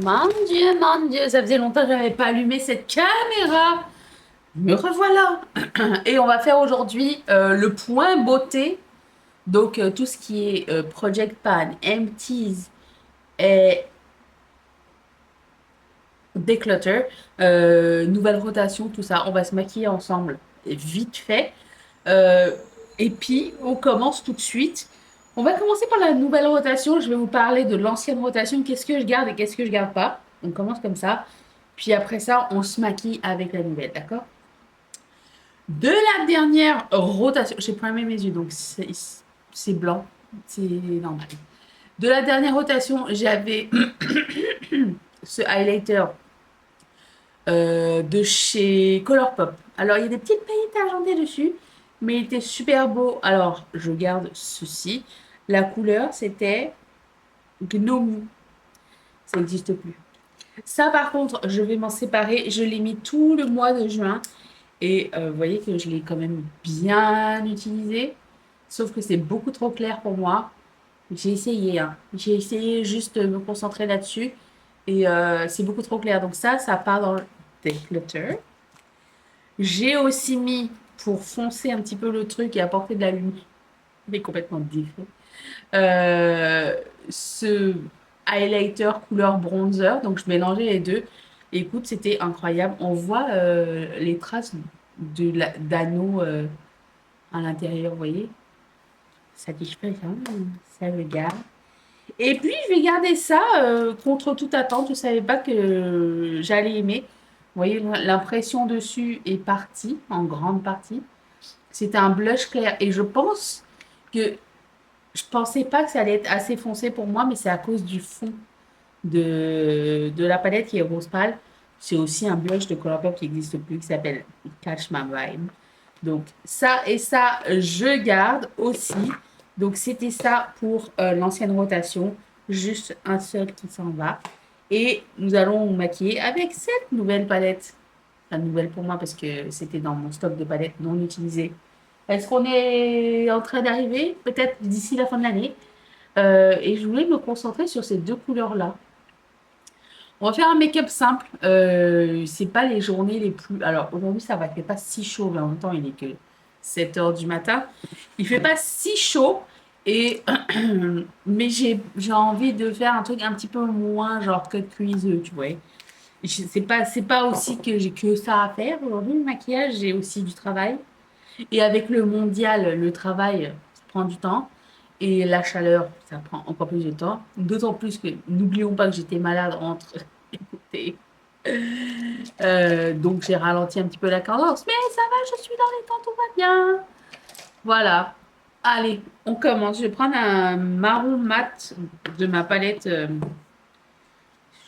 Mon Dieu, ça faisait longtemps que je n'avais pas allumé cette caméra. Me revoilà. Et on va faire aujourd'hui le point beauté. Donc tout ce qui est Project Pan, empties et declutter, nouvelle rotation, tout ça. On va se maquiller ensemble vite fait. Euh, et puis on commence tout de suite. On va commencer par la nouvelle rotation. Je vais vous parler de l'ancienne rotation. Qu'est-ce que je garde et qu'est-ce que je garde pas. On commence comme ça. Puis après ça, on se maquille avec la nouvelle, d'accord? De la dernière rotation, j'ai primé mes yeux, donc c'est blanc, c'est normal. De la dernière rotation, j'avais ce highlighter de chez Colourpop. Alors, il y a des petites paillettes argentées dessus, mais il était super beau. Alors, je garde ceci. La couleur, c'était Gnome. Ça n'existe plus. Ça, par contre, je vais m'en séparer. Je l'ai mis tout le mois de juin. Et vous voyez que je l'ai quand même bien utilisé. Sauf que c'est beaucoup trop clair pour moi. J'ai essayé, hein. J'ai essayé juste de me concentrer là-dessus. Et c'est beaucoup trop clair. Donc ça part dans le declutter. J'ai aussi mis, pour foncer un petit peu le truc et apporter de la lumière, mais complètement différent, euh, ce highlighter couleur bronzer. Donc je mélangeais les deux. Et écoute, c'était incroyable. On voit les traces d'anneaux à l'intérieur, vous voyez. Ça disparaît, ça le garde. Et puis, je vais garder ça contre toute attente. Je ne savais pas que j'allais aimer. Vous voyez, l'impression dessus est partie, en grande partie. C'est un blush clair. Et je pense que je pensais pas que ça allait être assez foncé pour moi, mais c'est à cause du fond de la palette qui est rose pâle. C'est aussi un blush de Colourpop qui n'existe plus, qui s'appelle Catch My Vibe. Donc ça et ça, je garde aussi. Donc c'était ça pour l'ancienne rotation. Juste un seul qui s'en va. Et nous allons nous maquiller avec cette nouvelle palette. Enfin, nouvelle pour moi parce que c'était dans mon stock de palettes non utilisées. Est-ce qu'on est en train d'arriver? Peut-être d'ici la fin de l'année. Et je voulais me concentrer sur ces deux couleurs-là. On va faire un make-up simple. C'est pas les journées les plus. Alors aujourd'hui, ça va, il fait pas si chaud, mais en même temps, il est que 7 heures du matin. Il fait pas si chaud. Et mais j'ai envie de faire un truc un petit peu moins genre cut cuiseux, tu vois. C'est pas aussi que j'ai que ça à faire aujourd'hui, le maquillage, j'ai aussi du travail. Et avec le mondial, le travail, ça prend du temps. Et la chaleur, ça prend encore plus de temps. D'autant plus que n'oublions pas que j'étais malade entre écoutez. Donc j'ai ralenti un petit peu la cadence. Mais ça va, je suis dans les temps, tout va bien. Voilà. Allez, on commence. Je vais prendre un marron mat de ma palette.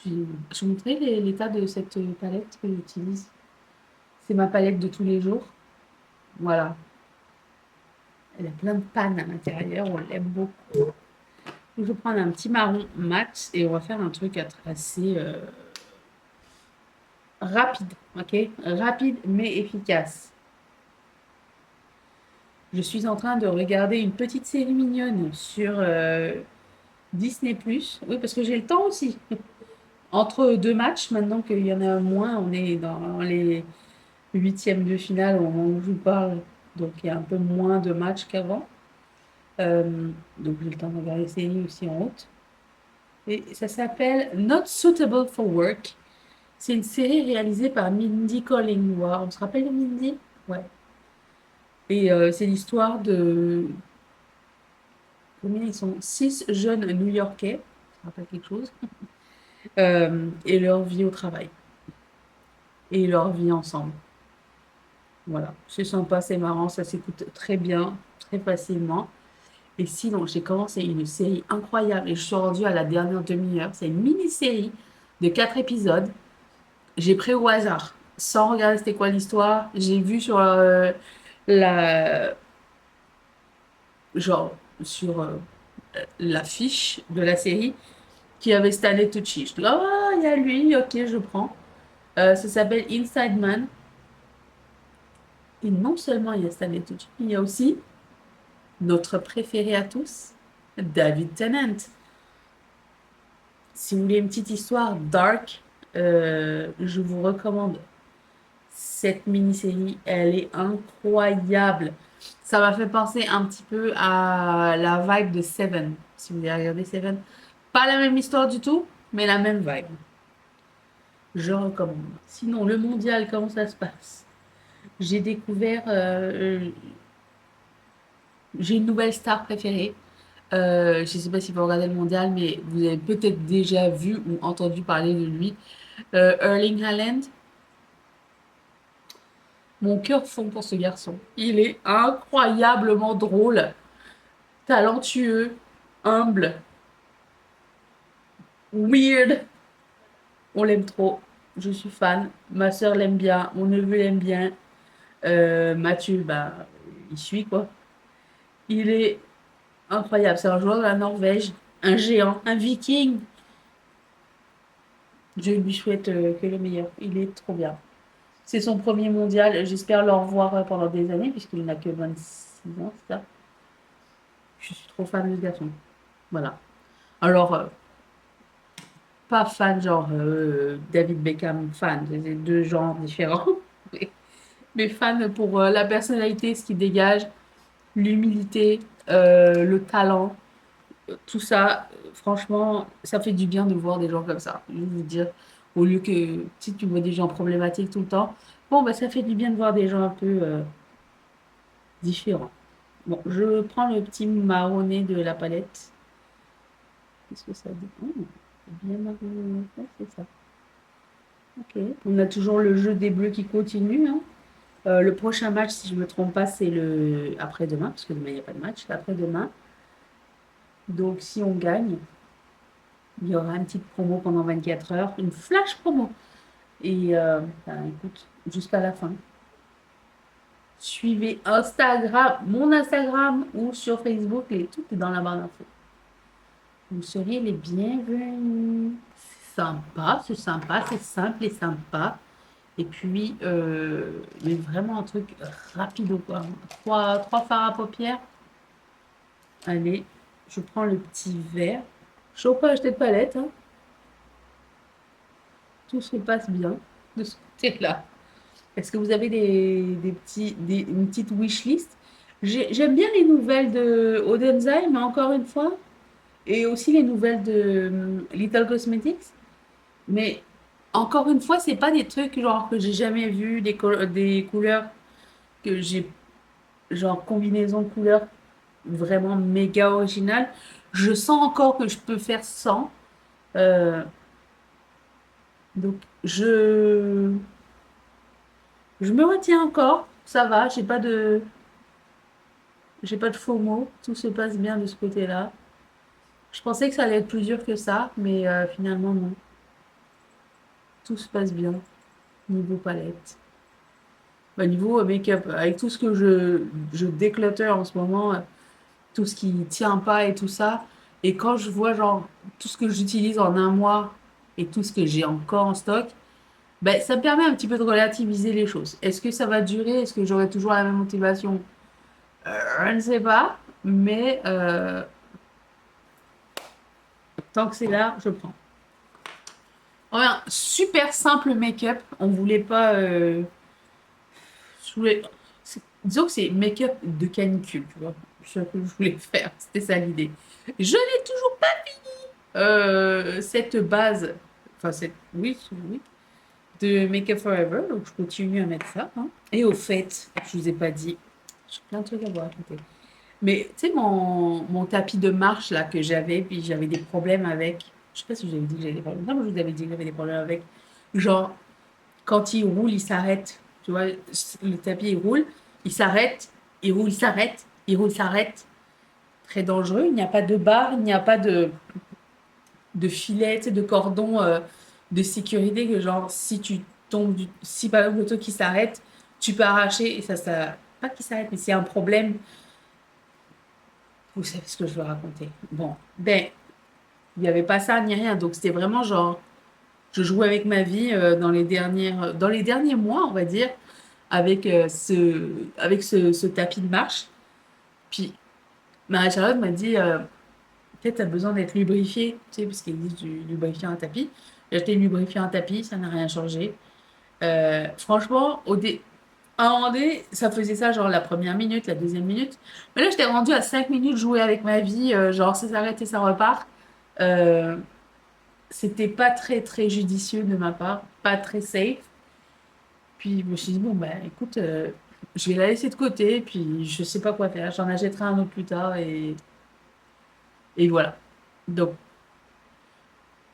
Je vous montrer l'état de cette palette que j'utilise. C'est ma palette de tous les jours. Voilà. Elle a plein de pannes à l'intérieur. On l'aime beaucoup. Donc, je vais prendre un petit marron mat et on va faire un truc assez rapide. Ok? Rapide mais efficace. Je suis en train de regarder une petite série mignonne sur Disney+. Oui, parce que j'ai le temps aussi. Entre deux matchs, maintenant qu'il y en a moins, on est dans les huitièmes de finale au moment où je vous parle. Donc il y a un peu moins de matchs qu'avant. Donc j'ai le temps de regarder les séries aussi en haute. Et ça s'appelle Not Suitable for Work. C'est une série réalisée par Mindy Kaling. On se rappelle de Mindy? Ouais. Et c'est l'histoire de combien ils sont? Six jeunes New-Yorkais, ça rappelle quelque chose, et leur vie au travail, et leur vie ensemble. Voilà, c'est sympa, c'est marrant, ça s'écoute très bien, très facilement. Et sinon, j'ai commencé une série incroyable et je suis rendue à la dernière demi-heure. C'est une mini-série de 4 épisodes. J'ai pris au hasard, sans regarder c'était quoi l'histoire. J'ai vu sur la, genre, sur l'affiche de la série qui avait Stanley Tucci. Je dis, ah, il y a lui, ok, je prends. Ça s'appelle Inside Man. Et non seulement il y a Stanley Tucci, il y a aussi notre préféré à tous, David Tennant. Si vous voulez une petite histoire dark, je vous recommande cette mini-série. Elle est incroyable. Ça m'a fait penser un petit peu à la vibe de Seven. Si vous avez regardé Seven. Pas la même histoire du tout, mais la même vibe. Je recommande. Sinon, le mondial, comment ça se passe? J'ai découvert, j'ai une nouvelle star préférée. Je ne sais pas si vous regardez le mondial, mais vous avez peut-être déjà vu ou entendu parler de lui. Erling Haaland, mon cœur fond pour ce garçon. Il est incroyablement drôle, talentueux, humble, weird. On l'aime trop. Je suis fan. Ma sœur l'aime bien. Mon neveu l'aime bien. Mathieu, bah, il suit quoi. Il est incroyable. C'est un joueur de la Norvège, un géant, un viking. Je lui souhaite que le meilleur. Il est trop bien. C'est son premier mondial. J'espère le revoir pendant des années, puisqu'il n'a que 26 ans, c'est ça. Je suis trop fan de ce garçon. Voilà. Alors, pas fan genre David Beckham fan. C'est deux genres différents. Mais fan pour la personnalité, ce qu'il dégage, l'humilité, le talent, tout ça. Franchement, ça fait du bien de voir des gens comme ça. Je veux dire, au lieu que si tu vois des gens problématiques tout le temps, bon, bah, ça fait du bien de voir des gens un peu différents. Bon, je prends le petit marronné de la palette. Qu'est-ce que ça dit? Oh, c'est bien marronné. Ouais, c'est ça. Ok. On a toujours le jeu des bleus qui continue, hein. Le prochain match, si je ne me trompe pas, c'est le après-demain, parce que demain, il n'y a pas de match. C'est après-demain. Donc, si on gagne, il y aura une petite promo pendant 24 heures, une flash promo. Et ben, écoute, jusqu'à la fin. Suivez Instagram, mon Instagram ou sur Facebook, tout est dans la barre d'infos. Vous seriez les bienvenus. C'est sympa, c'est simple et sympa. Et puis, mais vraiment un truc rapide, quoi. Trois fards à paupières. Allez, je prends le petit verre. Je ne pas acheter de palette, hein. Tout se passe bien de ce côté-là. Est-ce que vous avez une petite wishlist? J'aime bien les nouvelles de Odenzheim, encore une fois, et aussi les nouvelles de Little Cosmetics. Mais encore une fois, c'est pas des trucs genre que j'ai jamais vu, des couleurs que j'ai, genre combinaison de couleurs vraiment méga originale. Je sens encore que je peux faire sans. Euh, donc je me retiens encore. Ça va, j'ai pas de faux mots. Tout se passe bien de ce côté-là. Je pensais que ça allait être plus dur que ça, mais finalement non. Tout se passe bien niveau palette. Bah, niveau make-up, avec tout ce que je déclutter en ce moment, tout ce qui tient pas et tout ça. Et quand je vois genre tout ce que j'utilise en un mois et tout ce que j'ai encore en stock, ben, ça me permet un petit peu de relativiser les choses. Est-ce que ça va durer? Est-ce que j'aurai toujours la même motivation? Je ne sais pas. Mais tant que c'est là, je prends. Voilà, super simple make-up. On voulait pas. Je voulais- Disons que c'est make-up de canicule, tu vois. C'est ce que je voulais faire. C'était ça l'idée. Je n'ai toujours pas cette base. Enfin, oui, oui, de Make Up Forever. Donc, je continue à mettre ça, hein. Et au fait, je vous ai pas dit, j'ai plein de trucs à vous raconter. Mais tu sais, mon tapis de marche là que j'avais, puis j'avais des problèmes avec. Je sais pas si je vous avais dit que j'avais des problèmes. Non, mais je vous avais dit que j'avais des problèmes avec. Genre, quand il roule, il s'arrête. Tu vois, le tapis il roule, il s'arrête, il roule, il s'arrête, il roule, il s'arrête. Très dangereux. Il n'y a pas de barre, il n'y a pas de filet, tu sais, de cordon de sécurité que genre si tu tombes, si par exemple l'auto qui s'arrête, tu peux arracher et ça, pas qu'il s'arrête, mais c'est un problème. Vous savez ce que je veux raconter. Bon, ben, il n'y avait pas ça ni rien, donc c'était vraiment genre, je jouais avec ma vie dans les derniers mois, on va dire, avec ce tapis de marche. Puis Marie-Charlotte m'a dit, Peut-être tu as besoin d'être lubrifié, tu sais, parce qu'il existe du lubrifiant à tapis. J'ai acheté le lubrifiant à tapis, ça n'a rien changé. Franchement, à un moment donné, ça faisait ça genre la première minute, la deuxième minute. Mais là, j'étais rendue à 5 minutes jouer avec ma vie, genre ça s'arrête et ça repart. Euh, C'était pas très très judicieux de ma part, pas très safe. Puis je me suis dit, bon, bah écoute, je vais la laisser de côté, puis je sais pas quoi faire. J'en achèterai un autre plus tard et voilà. Donc,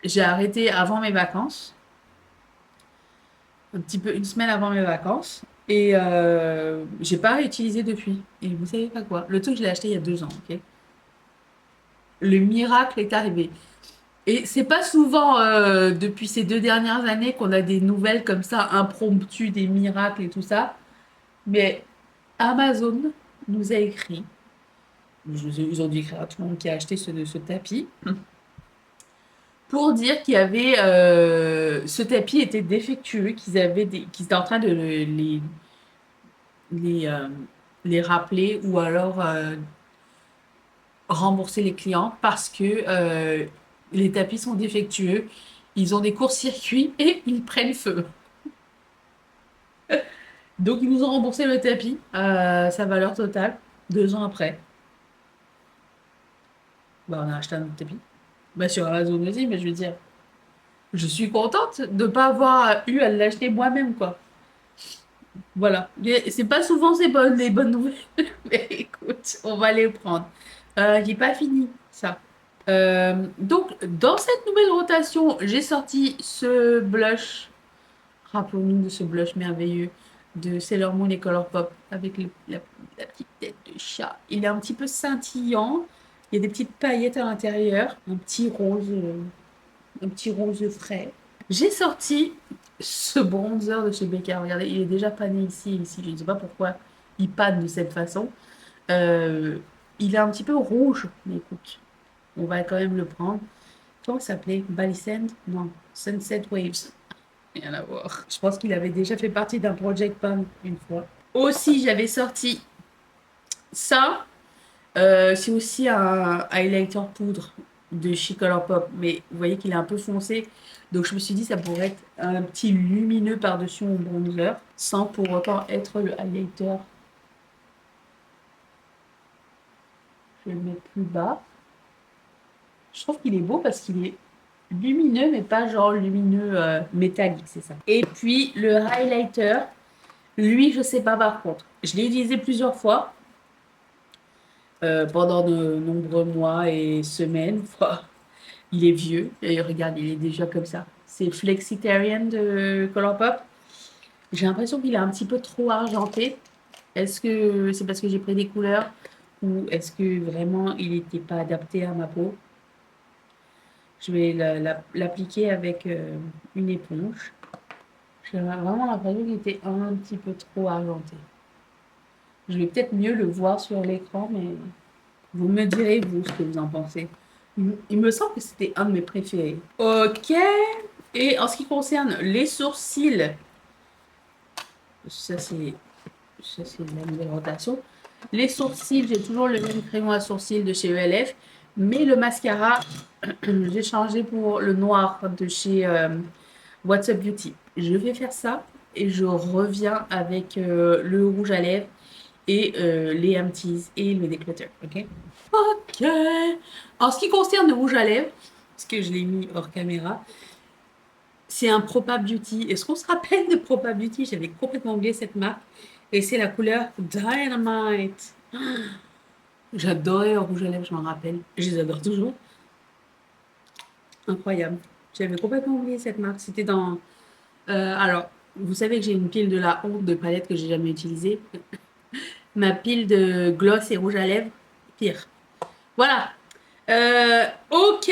j'ai arrêté avant mes vacances, un petit peu une semaine avant mes vacances, et j'ai pas réutilisé depuis. Et vous savez pas quoi? Le truc, je l'ai acheté il y a 2 ans, ok? Le miracle est arrivé. Et c'est pas souvent depuis ces 2 dernières années qu'on a des nouvelles comme ça, impromptues, des miracles et tout ça. Mais Amazon nous a écrit, ils ont dû écrire à tout le monde qui a acheté ce tapis, pour dire qu'il y avait ce tapis était défectueux, qu'ils étaient en train de les, euh, les rappeler ou alors rembourser les clients parce que les tapis sont défectueux, ils ont des courts-circuits et ils prennent feu. Donc ils nous ont remboursé le tapis, sa valeur totale, 2 ans après. Bah, on a acheté un autre tapis. Bah, sur Amazon aussi, mais je veux dire, je suis contente de ne pas avoir eu à l'acheter moi-même, quoi. Voilà. C'est pas souvent les bonnes nouvelles, mais écoute, on va les prendre. J'ai pas fini ça. Donc, dans cette nouvelle rotation, j'ai sorti ce blush. Rappelons-nous de ce blush merveilleux de Sailor Moon et Colourpop avec la petite tête de chat. Il est un petit peu scintillant. Il y a des petites paillettes à l'intérieur. Un petit rose frais. J'ai sorti ce bronzer de chez Becca. Regardez, il est déjà pané ici et ici. Je ne sais pas pourquoi il panne de cette façon. Euh, il est un petit peu rouge, mais écoute, on va quand même le prendre. Comment ça s'appelait? Balisand? Non, Sunset Waves. Rien à voir. Je pense qu'il avait déjà fait partie d'un Project Pan une fois. Aussi, j'avais sorti ça. C'est aussi un highlighter poudre de chez Colourpop, mais vous voyez qu'il est un peu foncé. Donc je me suis dit ça pourrait être un petit lumineux par-dessus mon bronzer, sans pour autant être le highlighter. Je vais le mettre plus bas. Je trouve qu'il est beau parce qu'il est lumineux, mais pas genre lumineux métallique, c'est ça. Et puis le highlighter, lui, je sais pas par contre. Je l'ai utilisé plusieurs fois pendant de nombreux mois et semaines. Il est vieux. Et regarde, il est déjà comme ça. C'est Flexitarian de Colourpop. J'ai l'impression qu'il est un petit peu trop argenté. Est-ce que c'est parce que j'ai pris des couleurs ou est-ce que vraiment il n'était pas adapté à ma peau? Je vais l'appliquer avec une éponge. J'ai vraiment l'impression qu'il était un petit peu trop argenté. Je vais peut-être mieux le voir sur l'écran, mais vous me direz, vous, ce que vous en pensez. Il me semble que c'était un de mes préférés. Ok. Et en ce qui concerne les sourcils, ça c'est la nouvelle rotation. Les sourcils, j'ai toujours le même crayon à sourcils de chez ELF, mais le mascara, j'ai changé pour le noir de chez What's Up Beauty. Je vais faire ça et je reviens avec le rouge à lèvres et les empties et le déclutter, ok? Ok. En ce qui concerne le rouge à lèvres, parce que je l'ai mis hors caméra, c'est un Propa Beauty. Est-ce qu'on se rappelle de Propa Beauty? J'avais complètement oublié cette marque. Et c'est la couleur Dynamite. J'adorais le rouge à lèvres, je m'en rappelle. Je les adore toujours. Incroyable. J'avais complètement oublié cette marque. C'était dans... alors, vous savez que j'ai une pile de la honte de palettes que j'ai jamais utilisée. Ma pile de gloss et rouge à lèvres, pire. Voilà. Ok.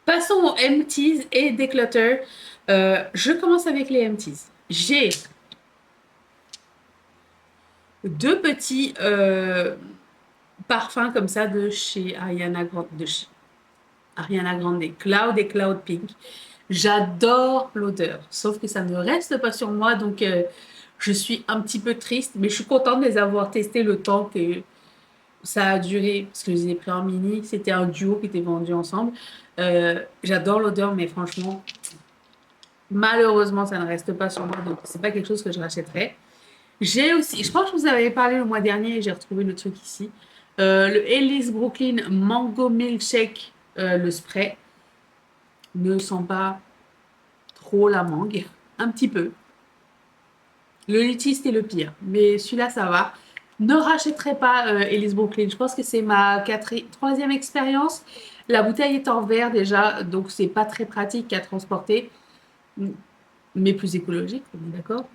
Passons aux empties et declutter. Je commence avec les empties. J'ai 2 petits parfums comme ça de chez Ariana Grande, Cloud et Cloud Pink. J'adore l'odeur, sauf que ça ne reste pas sur moi, donc je suis un petit peu triste, mais je suis contente de les avoir testés le temps que ça a duré, parce que je les ai pris en mini, c'était un duo qui était vendu ensemble. J'adore l'odeur, mais franchement, malheureusement, ça ne reste pas sur moi, donc c'est pas quelque chose que je rachèterais. J'ai aussi, je pense que je vous avais parlé le mois dernier, et j'ai retrouvé le truc ici. Le Ellis Brooklyn Mango Milkshake, le spray, ne sent pas trop la mangue, un petit peu. Le litchi, c'était le pire, mais celui-là, ça va. Ne rachèterai pas Ellis Brooklyn. Je pense que c'est ma troisième expérience. La bouteille est en verre déjà, donc c'est pas très pratique à transporter, mais plus écologique, on est d'accord.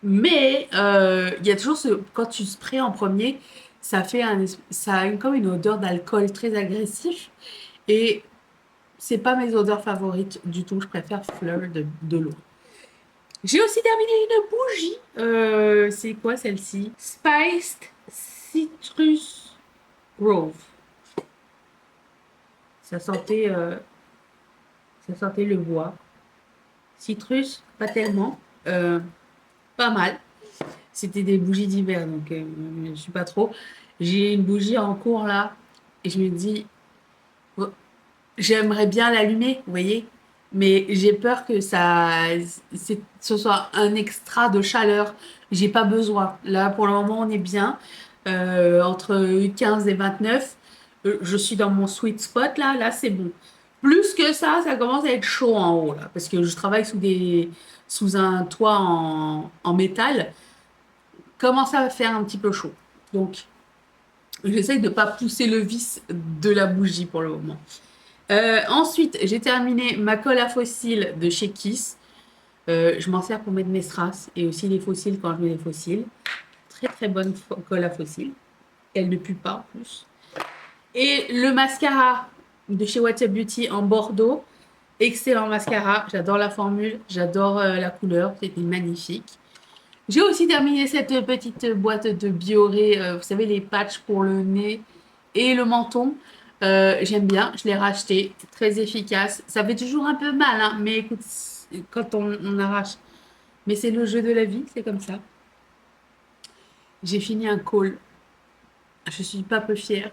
Mais il y a toujours ce, quand tu sprays en premier, ça a comme une odeur d'alcool très agressif et c'est pas mes odeurs favorites du tout. Je préfère fleur de l'eau. J'ai aussi terminé une bougie. C'est quoi celle-ci? Spiced Citrus Grove. Ça sentait, euh, ça sentait le bois. Citrus, pas tellement. Euh, Pas mal. C'était des bougies d'hiver, donc je suis pas trop. J'ai une bougie en cours là, et je me dis, oh, j'aimerais bien l'allumer, vous voyez, mais j'ai peur que ce soit un extra de chaleur. J'ai pas besoin. Là, pour le moment, on est bien. Entre 15 et 29, je suis dans mon sweet spot là. Là, c'est bon. Plus que ça commence à être chaud en haut là, parce que je travaille sous un toit en métal. Commence à faire un petit peu chaud. Donc, j'essaye de ne pas pousser le vis de la bougie pour le moment. Ensuite, j'ai terminé ma colle à fossiles de chez Kiss. Je m'en sers pour mettre mes strass et aussi les fossiles quand je mets les fossiles. Très très bonne colle à fossiles. Elle ne pue pas en plus. Et le mascara de chez What's Up Beauty en Bordeaux. Excellent mascara. J'adore la formule. J'adore la couleur. C'était magnifique. J'ai aussi terminé cette petite boîte de Bioré, vous savez, les patchs pour le nez et le menton. J'aime bien, je l'ai racheté, très efficace. Ça fait toujours un peu mal, hein, mais écoute, quand on arrache. Mais c'est le jeu de la vie, c'est comme ça. J'ai fini un call, je suis pas peu fière.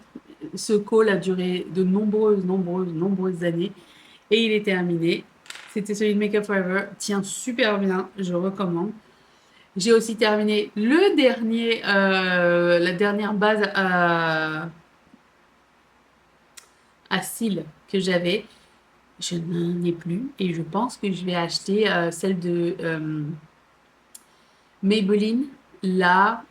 Ce call a duré de nombreuses années et il est terminé. C'était celui de Make Up Forever, tient super bien, je recommande. J'ai aussi terminé la dernière base à cils que j'avais. Je n'en ai plus et je pense que je vais acheter celle de Maybelline. Là,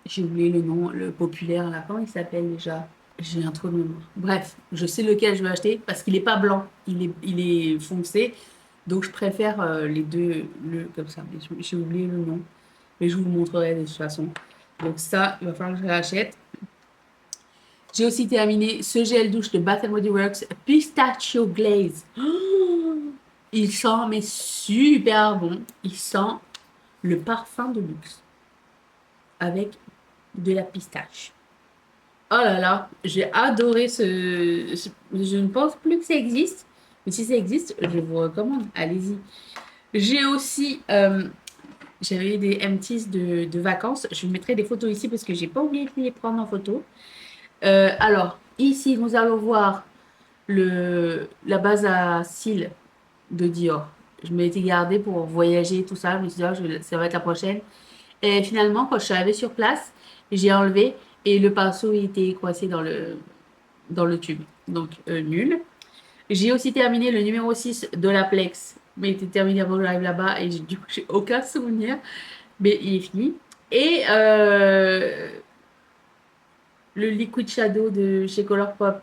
j'ai oublié le nom, le populaire là. Comment il s'appelle déjà? J'ai un trou de mémoire. Bref, je sais lequel je vais acheter parce qu'il n'est pas blanc, il est foncé. Donc je préfère les deux comme ça. Mais j'ai oublié le nom. Mais je vous le montrerai de toute façon. Donc ça, il va falloir que je l'achète. J'ai aussi terminé ce gel douche de Bath Body Works Pistachio Glaze. Oh, il sent mais super bon. Il sent le parfum de luxe avec de la pistache. Oh là là, j'ai adoré je ne pense plus que ça existe, mais si ça existe, je vous recommande. Allez-y. J'ai aussi j'avais des empties de vacances. Je vous mettrai des photos ici parce que j'ai pas oublié de les prendre en photo. Alors, ici, nous allons voir la base à cils de Dior. Je m'étais gardée pour voyager, tout ça. Je me suis dit, ah, ça va être la prochaine. Et finalement, quand je suis arrivée sur place, j'ai enlevé et le pinceau il était coincé dans le tube. Donc, nul. J'ai aussi terminé le numéro 6 de la Plex. Mais il était terminé avant que j'arrive là-bas et du coup, j'ai aucun souvenir. Mais il est fini. Et le Liquid Shadow de chez Colourpop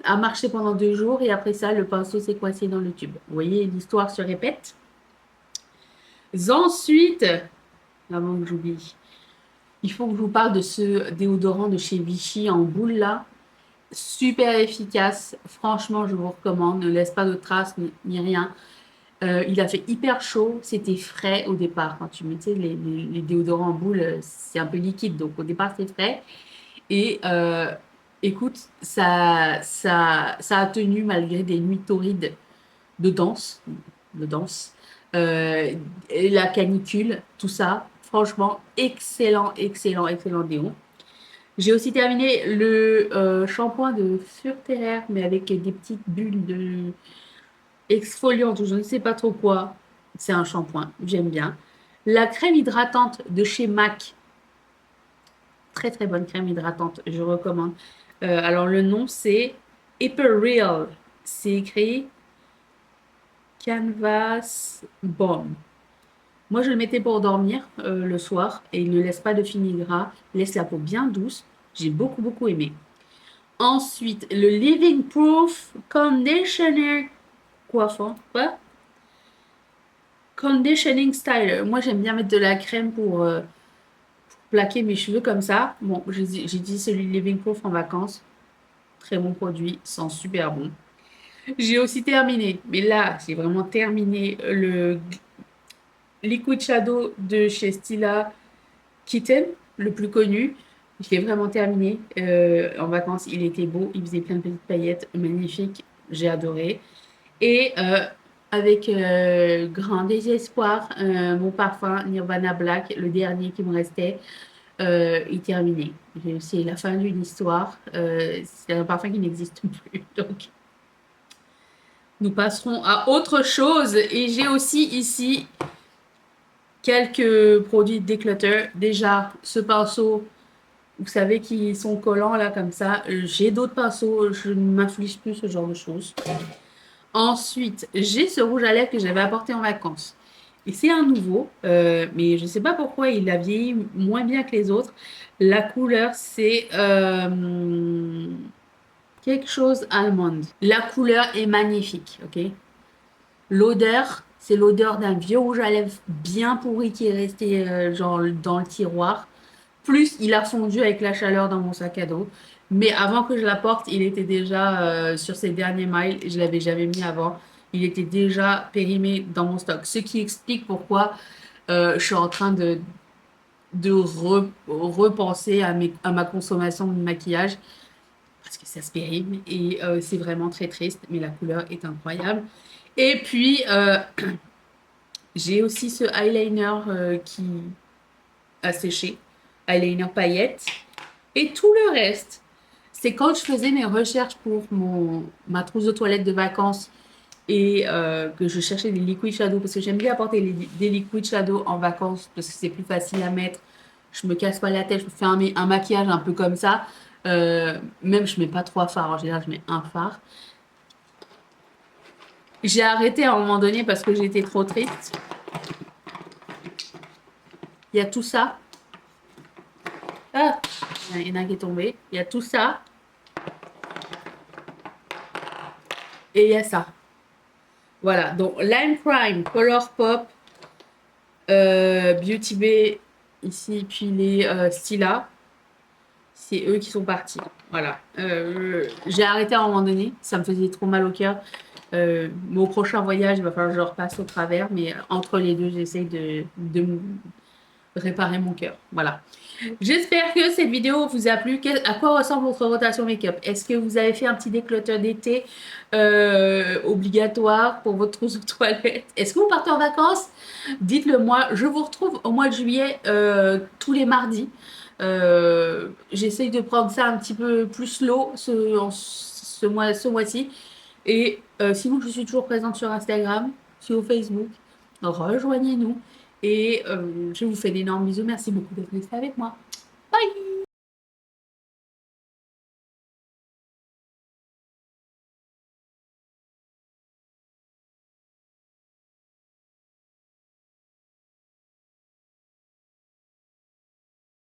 a marché pendant 2 jours et après ça, le pinceau s'est coincé dans le tube. Vous voyez, l'histoire se répète. Ensuite, avant que j'oublie, il faut que je vous parle de ce déodorant de chez Vichy en boule là. Super efficace. Franchement, je vous recommande. Ne laisse pas de traces ni rien. Il a fait hyper chaud. C'était frais au départ. Quand tu mettais les déodorants en boule, c'est un peu liquide. Donc au départ, c'est frais. Et écoute, ça a tenu malgré des nuits torrides de danse, et la canicule, tout ça. Franchement, excellent, excellent, excellent déo. J'ai aussi terminé le shampoing de Furter, mais avec des petites bulles de exfoliante ou je ne sais pas trop quoi. C'est un shampoing, j'aime bien. La crème hydratante de chez MAC, très très bonne crème hydratante, je recommande. Alors le nom c'est Hyper Real, c'est écrit Canvas Balm. Moi je le mettais pour dormir le soir et il ne laisse pas de fini gras, il laisse la peau bien douce. J'ai beaucoup beaucoup aimé. Ensuite, le Living Proof Conditioner coiffant. Quoi? Conditioning Styler. Moi, j'aime bien mettre de la crème pour plaquer mes cheveux comme ça. Bon, j'ai dit celui de Living Proof en vacances. Très bon produit, sent super bon. J'ai aussi terminé, mais là, j'ai vraiment terminé le Liquid Shadow de chez Stila Kitten, le plus connu. Je l'ai vraiment terminé en vacances. Il était beau, il faisait plein de petites paillettes, magnifique. J'ai adoré. Et avec grand désespoir, mon parfum Nirvana Black, le dernier qui me restait, est terminé. C'est la fin d'une histoire. C'est un parfum qui n'existe plus. Donc, nous passerons à autre chose. Et j'ai aussi ici quelques produits Declutter. Déjà, ce pinceau, vous savez, qui sont collants là comme ça. J'ai d'autres pinceaux. Je ne m'inflige plus ce genre de choses. Ensuite, j'ai ce rouge à lèvres que j'avais apporté en vacances. Et c'est un nouveau, mais je ne sais pas pourquoi il a vieilli moins bien que les autres. La couleur, c'est quelque chose allemande. La couleur est magnifique, ok? L'odeur, c'est l'odeur d'un vieux rouge à lèvres bien pourri qui est resté genre dans le tiroir. Plus il a fondu avec la chaleur dans mon sac à dos. Mais avant que je l'apporte, il était déjà sur ses derniers miles. Je l'avais jamais mis avant. Il était déjà périmé dans mon stock. Ce qui explique pourquoi je suis en train de repenser à ma consommation de maquillage. Parce que ça se périme et c'est vraiment très triste. Mais la couleur est incroyable. Et puis, j'ai aussi ce eyeliner qui a séché. Eyeliner paillettes. Et tout le reste, c'est quand je faisais mes recherches pour ma trousse de toilette de vacances et que je cherchais des liquid shadow parce que j'aime bien apporter des liquid shadow en vacances parce que c'est plus facile à mettre. Je me casse pas la tête, je me fais un maquillage un peu comme ça. Même je mets pas trois fards, en général je mets un fard. J'ai arrêté à un moment donné parce que j'étais trop triste. Il y a tout ça. Ah, il y en a un qui est tombé. Il y a tout ça. Et il y a ça. Voilà, donc Lime Crime, Color Pop, Beauty Bay ici, puis les Stila, c'est eux qui sont partis. Voilà. J'ai arrêté à un moment donné, ça me faisait trop mal au cœur. Mais au prochain voyage, il va falloir que je repasse au travers, mais entre les deux, j'essaye de réparer mon cœur. Voilà. J'espère que cette vidéo vous a plu. À quoi ressemble votre rotation make-up? Est-ce que vous avez fait un petit déclutter d'été obligatoire pour votre trousse de toilette? Est-ce que vous partez en vacances? Dites-le moi. Je vous retrouve au mois de juillet tous les mardis. J'essaye de prendre ça un petit peu plus slow ce mois-ci. Et sinon, je suis toujours présente sur Instagram, sur Facebook. Rejoignez-nous. Et je vous fais d'énormes bisous. Merci beaucoup d'être resté avec moi. Bye!